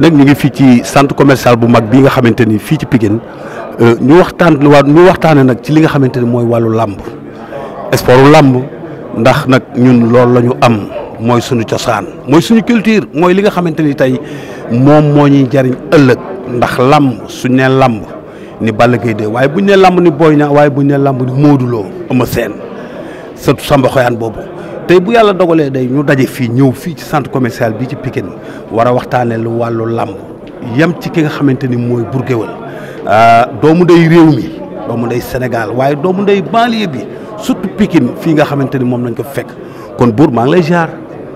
nag ñu ngi fii ci centre commercial bu mag bii nga xamante ni fii ci Pikine ñu waxtaane nag ci li nga xamante ni mooy wàllu làmb sportu làmb ndax nag ñun loolu la ñu am mooy suñu cosaan mooy suñu culture mooy li nga xamante ni tey moom moo ñuy jariñ ëllëg ndax làmb suñ nee làmb ni Balla Gaye 2 waaye buñ nee làmb ni Boy Niang waaye buñ nee làmb ni Modou Lo Eumeu Sène surtout Samba Xoyaan boobu tey bu yàlla dogalee day ñu daje fii ñëw fii ci centre commercial bii ci Pikine war a waxtaanee lu wàllu làmb yem ci ki nga xamante ni mooy Bour Gueweul doomu ndey réew mi doomu ndey Sénégal waaye doomu ndey banlieue bi surtout Pikine fii nga xamante ni moom lañ ko fekk kon Bour maa ngi lay ziar.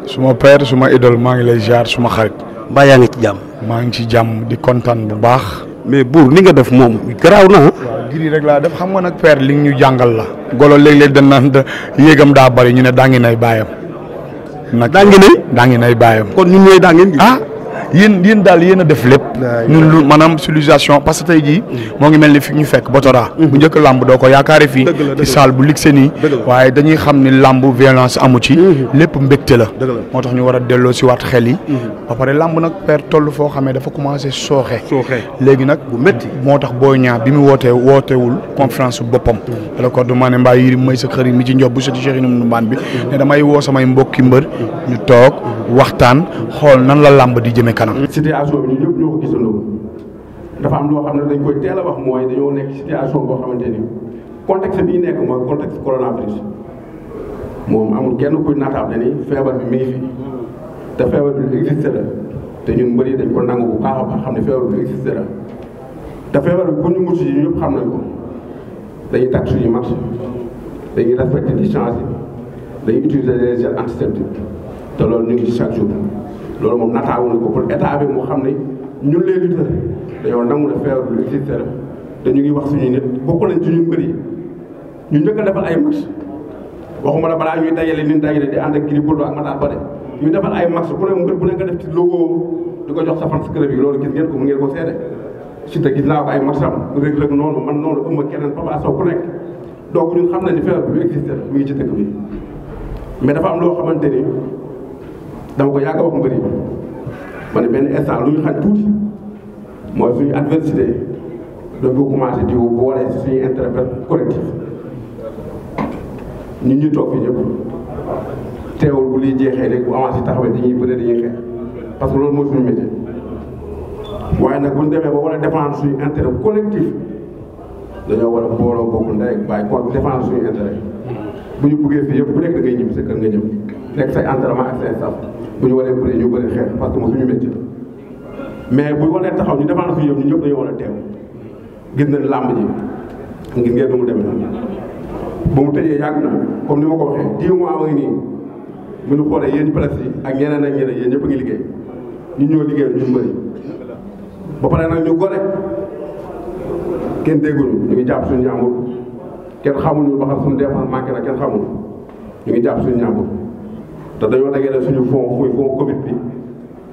suma père suma idole maa ngi lay ziar suma xarit. mbaa yaa ngi ci jàmm. maa ngi ci jàmm di kontaan bu baax. mais Bour ni nga def moom garaaw na waaw giri rek laa def xam nga nag père li ñu jàngal la. golo léeg-léeg dañ naan yéegam daa bari ñu ne daa ngi nay baayam. nag daa ngi nay baayam. kon ñun ñooy daa ngeen ah yéen daal yéen a def lépp. ñun lu maanaam civilisation parce que tey jii moo ngi mel ni fi ñu fekk Botora. bu njëkk làmb doo ko yaakaare fii. ci salle bu ligse nii. waaye dañuy xam ni làmb violence amu ci. lépp mbégte la. moo tax ñu war a delloo si waat xel yi. ba pare làmb nag père toll foo xamee dafa commencé sooxe. léegi nag bu métti moo tax Boy Niang bi mu wootewul conférence boppam. la ko du maa ne mbaa yi may sa xëri mi ci njob bu soti Cheikh Ndoum Mbane bi ne damay woo samay mbokki mbër ñu toog waxtaan xool nan la làmb di jëme kanam. situation bi ñu ñëpp ñoo ko gisandoo dafa am loo xam ne dañ koy teel a wax mooy dañoo nekk situation boo xamante ni contexte bi ñu nekk mooy contexte coronavirus moom amul kenn kuy naataable ni feebar bi mi ngi fi te feebar bi lu existé la te ñun mbëri dañ ko nangu bu baax a baax xam ne feebar bi lu existé la te feebar bi pour ñu mucc yi ñëpp xam nañ ko dañuy takk suñu marché dañuy respecté distance yi dañuy utiliser les gels antiseptiques te loolu ñu ngi ci chaque jour. loolu moom nataawu na ko pour état bi mu xam ne ñun les lutteurs dañoo nangu ne feebar bi lu existé la te ñu ngi wax suñu nit bokk nañ ci ñun mbëri ñu njëkk a defal ay match waxuma la balaa ñuy dajale ni ñu dajale di ànd ak Gris Bordeaux ak Matar Ba de ñu defal ay match ku ne mbër bu ne nga def ci logo di ko jox sa fan si club yi loolu gis ngeen ko mu ngeen ko seede si te gis naa ko ay match am Reug Reug noonu man noonu ëmb keneen Papa Sow ku nekk donc ñun xam nañ ni feebar bi lu existé la mu ngi ci dëkk bi mais dafa am loo xamante ni dama ko yàgg a wax mbëri ma ne benn instant lu ñu xañ tuuti mooy suñu adversité dañ ko commencé di boole si suñu intérêt collectif ñun ñu toog fi ñëpp teewul bu liy jeexee rek bu avancé taxawee dañuy bëre dañuy xeex parce que loolu mooy suñu métier waaye nag bu ñu demee ba war a défendre suñu intérêt collectif dañoo war a booloo bokk ndey ak bàyyi kon défendre suñu intérêt bu ñu buggee fii yëpp bu nekk da ngay ñibbi sa kër nga ñëw nekk say entraînement ak say staff bu ñu waree bëri ñu bëri xeex parce que moo suñu métier mais bu waree taxaw ñu défendre suñu yëpp ñu ñëpp dañoo war a teew gis nañ làmb ji ngir ngeen nu mu demee ba mu tëjee yàgg na comme ni ma ko waxee 10 mois ma ngi nii bu ñu xoolee yéen presse yi ak ñeneen ak ñeneen yéen ñëpp a ngi liggéey ñu ñoo liggéey ñu bëri ba pare nag ñu gore kenn dégguñu ñu ngi jàpp suñu ñaambur kenn xamuñu ba xam suñu dépense manqué na kenn xamuñu ñu ngi jàpp suñu ñaambur te dañoo dagee suñu fond Covid bi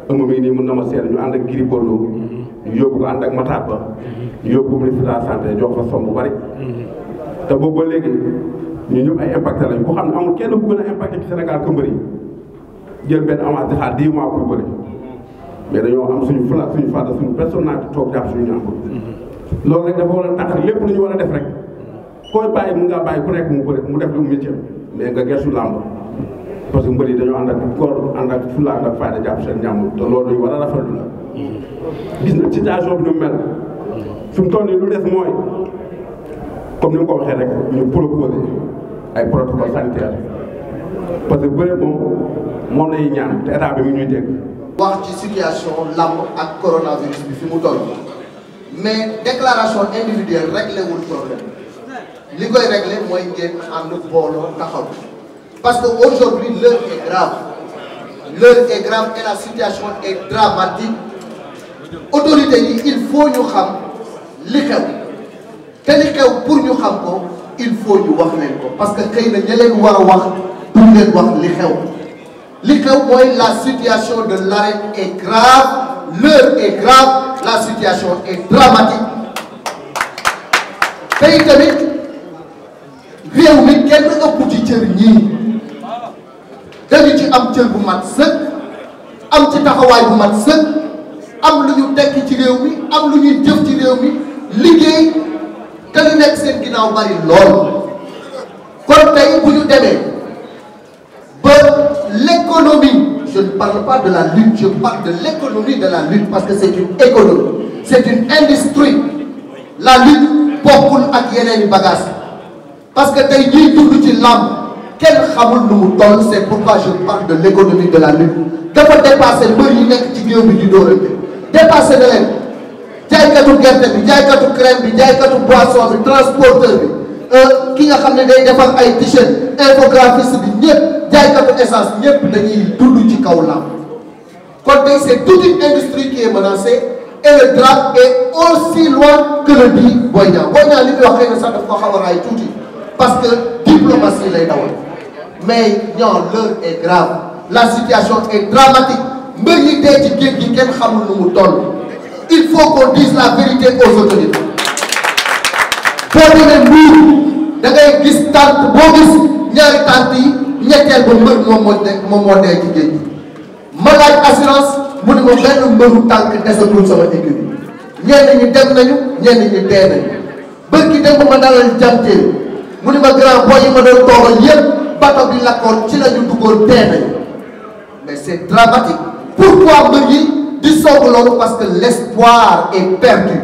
ëmb mi nii mën na ma seet ñu ànd ak Gris Bordeaux ñu yóbbu ko ànd ak Matar Ba ñu yóbbu ko ministre de la santé jox fa somme bu bari te boobu ba léegi ñu ñëpp ay impacté lañ ko xam ne amul kenn bu gën a impacté ci Sénégal que mbëri jël benn avance di xaar 10 mois pour bëri mais dañoo am suñu fula suñu fàtte suñu personnalité toog jàpp suñu ñaambur loolu rek dafa war a tax lépp lu ñu war a def rek koy bàyyi mun ngaa bàyyi ku nekk mu bëri mu def lu métier mais nga gëstu làmb parce que mbër yi dañoo ànd ak góor ànd ak fulla ànd ak fayda jàpp seen ñàmbur te loolu dañu war a rafetlu la gis na situation bi nu mu mel fi mu toll nii lu des mooy comme ni ma ko waxee rek ñu proposé ay protocole sanitaire parce que bëre moom lañuy ñaan te état bi mu ñuy dégg. wax ci situation lamb ak coronavirus bi fi mu toll mais déclaration individuelle réglé wul problème li koy réglé mooy ngeen ànd booloo taxaw. Parce qu'aujourd'hui, l'heure est grave. L'heure est grave et la situation est dramatique. Autorité yi il faut ñu xam li xew te li xew pour ñu xam ko il faut ñu wax leen ko parce que xëy na ña leen war a wax duñ leen wax li xew. Li xew mooy la situation de l'arène est grave, l'heure est grave, la situation est dramatique. tey tamit réew mi kenn ëpp ci cër ñii. dañu ci am cër bu mat sëkk am ci taxawaay bu mat sëkk am lu ñu tekki ci réew mi am lu ñuy jëf ci réew mi liggéey te li nekk seen ginnaaw bari lool kon tey bu ñu demee ba l'économie, je ne parle pas de la lutte, je parle de l'économie de la lutte parce que c'est une économie, c'est une industrie. La lutte bokkul ak yeneen i bagages parce que tey ñuy dund ci làmb kenn xamul nu mu toll, c'est pourquoi je parle de l'économie de la lutte. dafa dépassé mbër yi nekk ci géew bi di dóorante dépassé na leen jaaykatu gerte bi jaaykatu crème bi jaaykatu boisson bi transporteur bi ki nga xam ne day defar ay t-shirt infographiste bi ñëpp jaaykatu essence ñëpp dañuy dund ci kaw làmb kon tey c'est toute une industrie qui est menacée et le drame est aussi loin que le dit Boy Niang. Boy Niang li muy wax xëy na sax daf ko xaw a raay tuuti parce que diplomatie lay dawal mais ñoo l'heure est grave, la situation est dramatique mbër yi dee ci géej gi kenn xamul nu mu toll. Il faut qu'on dise la vérité aux autorités. boo demee Mbuur da ngay gis tànt boo gis ñaari tànt yi ñetteel ba mbër moom moo dee ci géej gi ma laaj assurance mu ne ma benn mbëru tànk desatul sama équipe ñenn ñi dem nañu ñenn ñi dee nañu bër ki dem ba ma dalal janteel mu ne ma grand boy yi ma doon toogal yëpp bato bi lakkoon ci la ñu duggoon dee nañu mais c'est dramatique. Pourquoi mbër yi di song loolu? Parce que l'espoir est perdu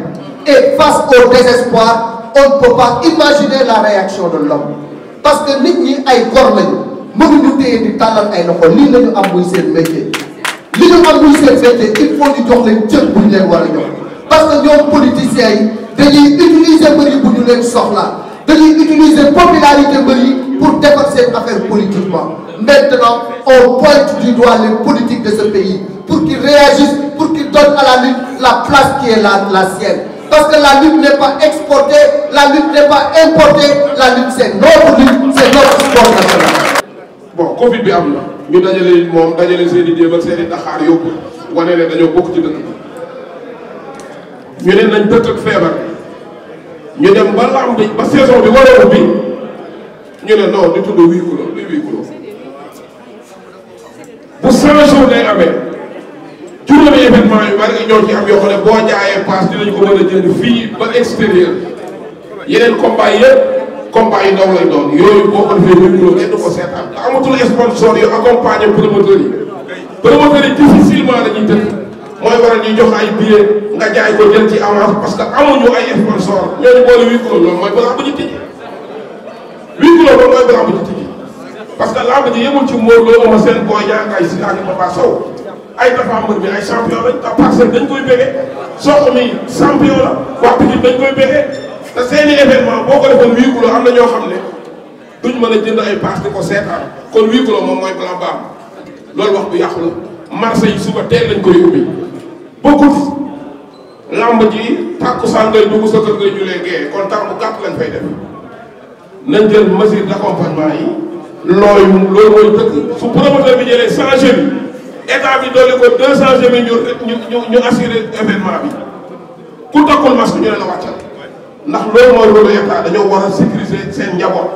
et face au désespoir on ne peut pas imaginer la réaction de l'homme parce que nit ñi ay gor lañu mënuñu téye di tàllal ay loxo lii la ñu am muy seen métier li ñu am muy seen métier il faut ñu jox leen cër bu ñu leen war a jox parce que ñoom politiciens yi dañuy utiliser mbër yi bu ñu leen soxlaa dañuy utiliser popularité mbër yi pour defar seen affaire politiquement. Maintenant on pointe du doigt les politiques de ce pays pour qu'ils réagissent, pour qu'ils donnent à la lutte la place qui est la sienne. Parce que la lutte n'est pas exportée, la lutte n'est pas importée, la lutte c'est notre lutte, c'est notre sport national. Bon, Covid bi am na ñu dajale moom dajale seen i jéem ak seen i daxaar yóbbu wane ne dañoo bokk ci dëkk ñu ne nañ dëkk ak feebar ñu dem ba lamb bi ba saison bi war a ubbi ñu ne non di tudd 8 kilos di 8 kilos bu 100 jours day amee juróomi événement yu bari ñoo ci am yoo xam ne boo jaayee paas dinañ ko mën a jënd fii ba extérieur yeneen combat yëpp combat yi ndaw lay doon yooyu boo ko defee 8 kilos kenn du ko seetaan te amatul sponsor yu accompagner promoteurs yi difficilement dañuy tënk mooy waral ñuy jox ay billets nga jaay ko jël ci avance parce que amuñu ay sponsor ñooñu boole 8 kilos loolu mooy balaa bu ñu tijji 8 kilos loolu mooy balaa bu ñu tijji parce que lamb ji yemul ci Modou Lo Eumeu Sène Boy Niang ay Siteu ak Papa Sow ay Tapha Mbeur bi ay champion lañ te Parcelles dañ koy bëggee Sokh mi champion la waa Pikine dañ koy bëggee te seeni événement boo ko defoon 8 kilos am na ñoo xam ne duñ mën a jënd ay pass di ko seetaan kon 8 kilos moom mooy plan baax loolu wax bu yàqu la marché yi suba teel lañ koy ubbi bokkut lamb ji tàkkusaan ngay dugg sa kër ngay julee gee kon temps bu gàtt lañ fay def nañ jël mesure d'accompagnement yi loolu mooy dëkk su promoteur bi jëlee 100 jeunes état bi doole ko 200 jeunes ñu assurer événement bi ku takkul masque ñu ne la wàccal ndax loolu mooy rôle état dañoo war a sécuriser seen njaboot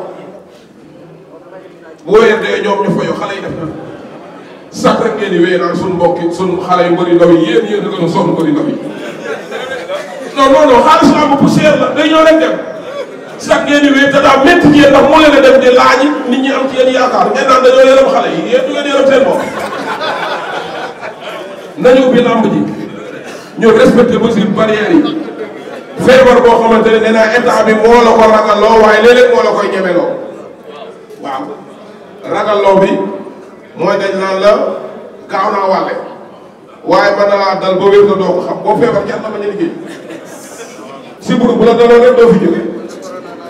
bu weer dee ñoom ñu fayu xale yi def na sax rek ngeen di wéy naan suñu mbokki suñu xale yu mbëri ndaw yi yéen a gën a sonn mbëri ndaw yi non xaalis lamb poussière la day ñëw rek dem sax ngeen di wéy te daa métti ci yéen ndax moo leen a dem di laaj nit ñi am ci yéen yaakaar ngeen naan dañoo yërëm xale yi yéen du ngeen yërëm seen bopp nañu ubbi lamb ji ñu respecté mesures barrières yi feebar boo xamante ne nee naa état bi moo la ko ragalloo waaye léeg-léeg moo la koy ñemeloo waaw ragalloo bi mooy dañ naan la gaaw naa wàlle waaye mën na laa dal ba wér na doo ko xam boo feebar kenn dama ñu liggéey si buru bu la daloon rek doo fi jóge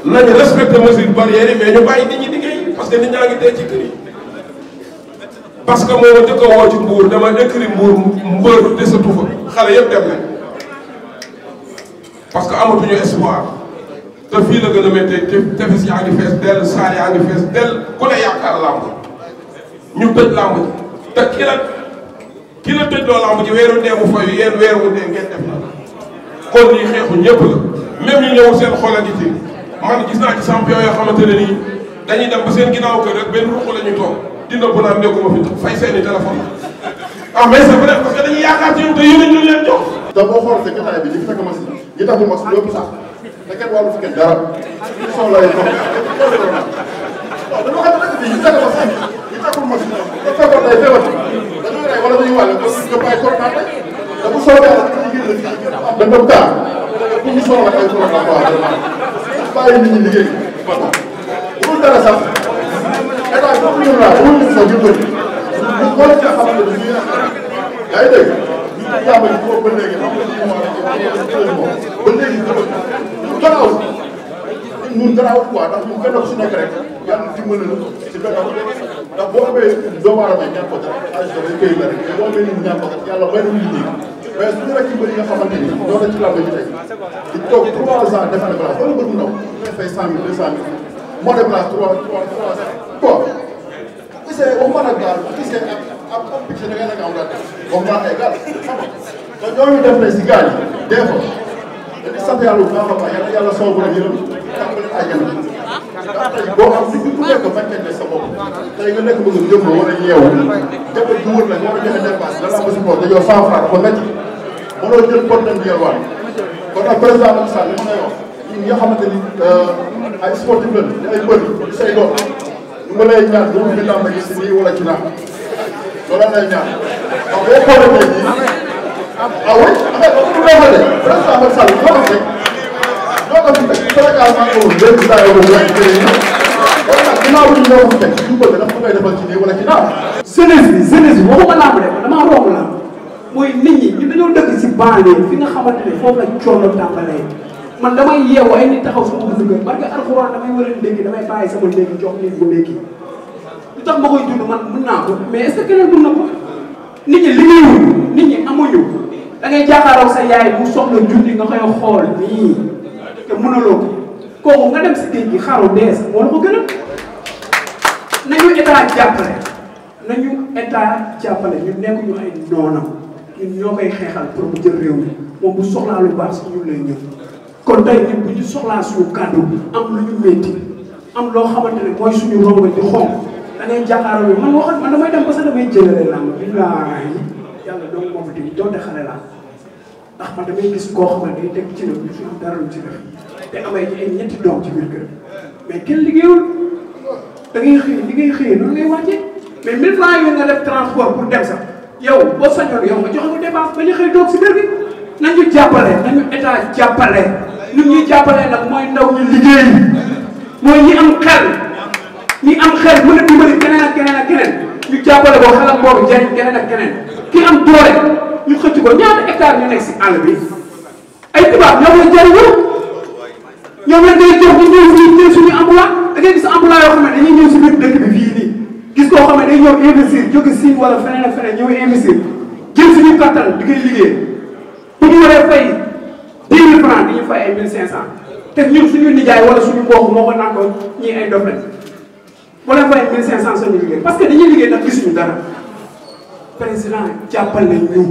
nañu respecté mesures barrières yi mais ñu bàyyi nit ñi liggéey parce que nit ñaa ngi dee ci kër yi parce que moo ma njëkk a woo ci Mbour dama écrit Mbour mbër desatu fa xale yëpp dem nañ parce que amatuñu espoir te fii la gën a méttee tefes yaa ngi fees dell saal yaa ngi fees dell ku ne yaakaar làmb ñu tëj làmb ji te ki la tëj loo làmb ji weeru dee mu fayu yéen weeru dee ngeen def na kon lii xeexu ñëpp la même ñu ñëwul seen xol a ngi ci man gis naa ci champion yoo xamante ne nii dañuy dem ba seen ginnaaw kër rek benn ruq la ñu toog dina bu naan nekkuma fi fay seeni téléphone ah mais c'est vrai parce que dañuy yaakaar ci ñoom te yéen ñu leen jox boo xool sa jotaay bi ñu fi takk machine ñi taxul machine yëpp sax te kenn wàllu fi kenn dara ñu soxla lay toog waaw dama xam ne fii ñu takk machine ñi taxul machine te fekkoon day feebar dañuy rey wala dañuy wàlle ko ñu bàyyi corona rek da bu soobee yàlla ci liggéey la fii da dem kaa pour ñu soxla ay corona quoi bàyyi nit ñi liggéey bu dara sax état bi foofu ñëw naa ba wut sa ñu bëri ñu xool ci xamante ne ñu yaa ngi dégg ñu jàmbale ci ba léegi xam nga ba léegi garaaw ñun garaaw quoi ndax ñu gën a su nekk rek yàlla dimbali na ci benn ndax boo amee doomu aadama yi ñaan ko dara xaalis dafay këy la rek boo amee nit ñaan ko dara yàlla may na ñu liggéey mais suñu rek ci bëri yi nga xamante ni ñoo na ci làmb ji tey di toog 3 ans defal place wala bëgg ndaw ngay fay 100 000 200 000 moo dem place 3 ans quoi gisee waxuma nag gaal gisee ab picc da ngay nekk am daal waxuma ay gaal xam nga ñooñu def tey si gaal yi des fois dañuy sant yàlla bu baax a baax yàlla soobu rek yërëm tàmbali àjjana ndax tey boo xam si ku nekk bañkat ne sa bopp tey nga nekk bëgg jëm wala yeewu jabar ju wër la war a joxe dépense da la ma si bopp dañoo 100 francs dafa métti mënoo jël pot dem di yelwaan kon nag président Macky Sall li ma lay wax ñi nga xamante ni ay sportif lañ di ay mbër di say doom ñu nga lay ñaan bu bi làmb gi si nii wala ci naa loolu lay ñaan ndax boo xoolee tey jii ah oui affaire bi bu neexal de président Macky Sall ñoo ko fekk ñoo ko fi teg Sénégal maa ngi ko léegi saa yoo ko wéy jëlee ñëpp kon nag ginnaaw bi ñu ñoo ko fi teg suñu bëgg dafa koy defal ci nii wala ci naa. jeunesse bi waxuma làmb de damaa romb làmb mooy nit ñi ñu dañoo dëkk si banlieue fi nga xamante ne foofu la coono tàmbalee man damay yeewu ay nit taxaw sama bëgg gën parce que alxuraan damay war a ndékki damay bàyyi sama ndékki jox nit bu ndékki lu tax ma koy dund man mën naa ko mais est-ce que keneen mën na ko nit ñi liggéeyul nit ñi amuñu da ngay jàkkaarloo sa yaay bu soxla junni nga koy xool nii te mënaloo ko kooku nga dem si géej gi xaru dees moo la ko gën a nañu état jàppale nañu état jàppale ñu nekkuñu ay noonam ñun ñoo koy xeexal pour mu jël réew mi moom bu soxlaa lu baax si ñun lay ñëw kon tey ñun bu ñu soxlaa suñu kàddu am lu ñu métti am loo xamante ne mooy suñu rongo di xonk da ngay jàkkaarloo man waxoon man damay dem ba sax damay jëlale làmb billahi yàlla doomu moom tamit doonte xale laa ndax man damay gis koo xam ne day teg ci nag su am dara lu ci def te amay ay ñetti doom ci biir kër mais kenn liggéeyul da ngay xëy li ngay xëyee noonu ngay wàccee mais 1000 francs yooyu nga def transport pour dem sax yow boo sañoon yow nga joxe ko dépense ba ñu xëy toog si kër gi nañu jàppale nañu état jàppale nit ñuy jàppale nag mooy ndaw ñu liggéey mooy ñi am xel mën a dimbali keneen ak keneen ak keneen ñu jàppale ko xelam boobu jëriñ keneen ak keneen ki am doole ñu xëcc ko ñaata hectare ñu nekk si àll bi ay tubaab ñoom la jëriñoo ñoom la ngay jox ñu ñëw fii jël suñu emploi da ngay gis emploi yoo xam ne dañuy ñëw si biir dëkk bi fii nii gis koo xam ne day ñëw investir jóge Siin wala feneen ak feneen ñëw investir jël suñu kattan di koy liggéey bu ñu waree fay 10 000 francs di ñu fay ay 1500 te ñun suñu nijaay wala suñu mbokk moo ko naan ko ñii ay dof lañ wala fay 1500 suñu liggéey parce que dañuy liggéey nag gisuñu dara président jàppale ñu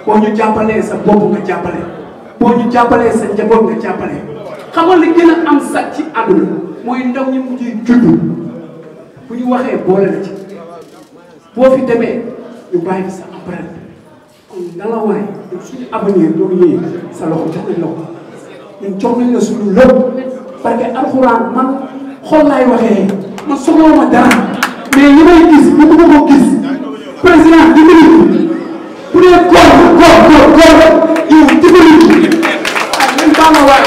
boo ñu jàppalee sa bopp nga jàppale boo ñu jàppalee sa njaboot nga jàppale xamal li gën a am sax ci àdduna mooy ndaw ñi mujjee juddu bu ñu waxee boole na ci boo fi demee ñu bàyyi fi sa empreinte kon ngalawaay ñun suñu avenir doo ñëwee sa loxo jox nañ la ko ñun jox nañ la suñu lépp parce que alxuraan man xol laay waxee man soxlawuma dara mais li may gis bu bëgg ko gis président dimbali bu dee góor yow dimbali ak ñun baax na waay.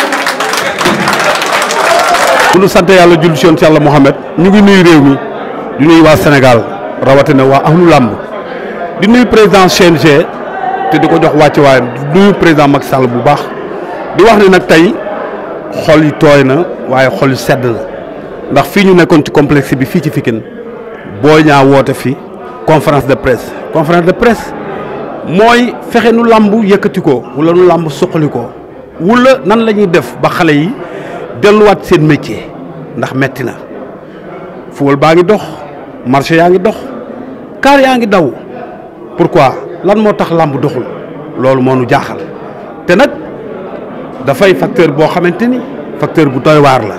bu ñu sant yàlla julli ci Yàlla Muhammad ñu ngi nuyu réew mi di nuyu waa Sénégal rawatina waa ahlu làmb di nuyu président CNG te di ko jox wàcc waayam di nuyu président Macky Sall bu baax di wax ne nag tey xol yi tooy na waaye xol yi sedd na ndax fii ñu nekkoon ci complexe bi fii ci Pikine Boy Niang woote fi conférence de presse mooy fexe nu làmb yëkkati ko wala nu làmb suqali ko wala nan la ñuy def ba xale yi delluwaat seen métier ndax metti na football baa ngi dox marché yaa ngi dox car yaa ngi daw pourquoi lan moo tax làmb doxul loolu moo nu jaaxal te nag dafay facteur boo xamante ni facteur bu doy waar la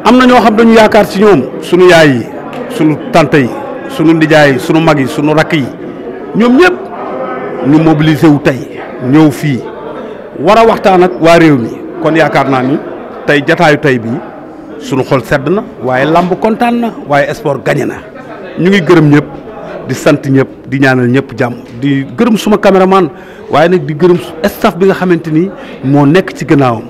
am na ñoo xam dañu yaakaar ci ñoom sunu yaay yi sunu tante yi sunu ndijaay yi sunu mag yi sunu rakk yi ñoom ñëpp ñu mobiliser wu tey ñëw fii war a waxtaan ak waa réew mi kon yaakaar naa ni tey jataayu tey bii sunu xol sedd na waaye làmb kontaan na waaye sport gagné na ñu ngi gërëm ñëpp di sant ñëpp di ñaanal ñëpp jàmm di gërëm suma caméraman waaye nag di gërëm staff bi nga xamante ni moo nekk ci gannaawam